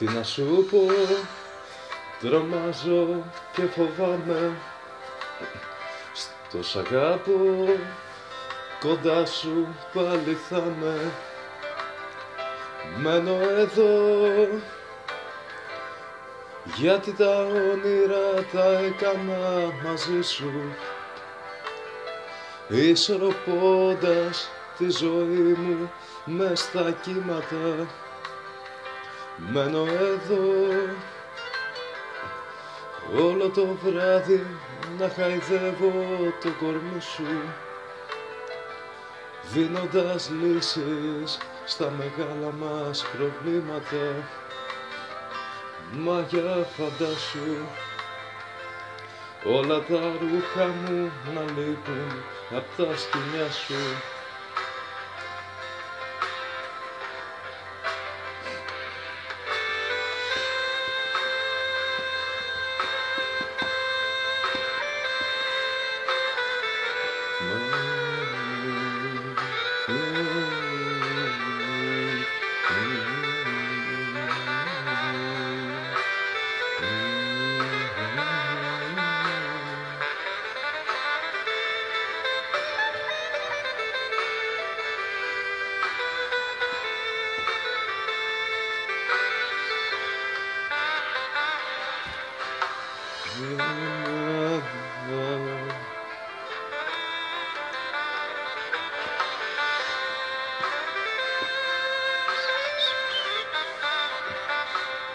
Τι να σου πω, τρομάζω και φοβάμαι. Στο σ' αγάπω, κοντά σου πάλι θα με. Μένω εδώ, γιατί τα όνειρα τα έκανα μαζί σου, ισορροπώντας τη ζωή μου μες στα κύματα. Μένω εδώ όλο το βράδυ να χαϊδεύω το κορμί σου, δίνοντας λύσεις στα μεγάλα μας προβλήματα. Μα για φαντάσου όλα τα ρούχα μου να λείπουν απ' τα σκοινιά σου.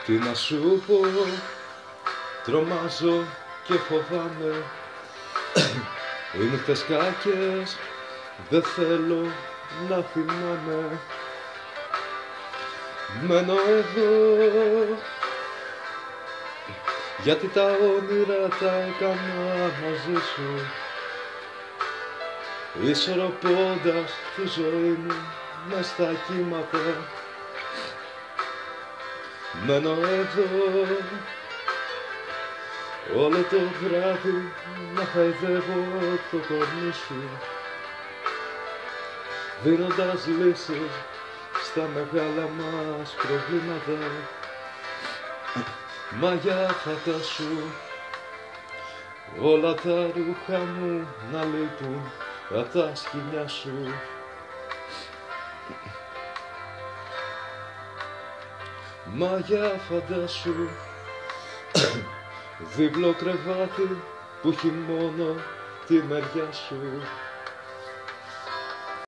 Τι να σου πω, τρομάζω και φοβάμαι. Οι νύχτες κάκες δεν θέλω να θυμάμαι. Μένω εδώ, γιατί τα όνειρα τα έκανα μαζί σου, ισορροπώντας τη ζωή μου μες στα κύματα. Μένω εδώ όλο το βράδυ να χαϊδεύω το κορμί σου, δίνοντας λύσεις στα μεγάλα μας προβλήματα. Μα για φαντάσου όλα τα ρούχα μου να λείπουν απ' τα σκοινιά σου. Μα για φαντάσου δίπλο κρεβάτι που έχει μόνο τη μεριά σου.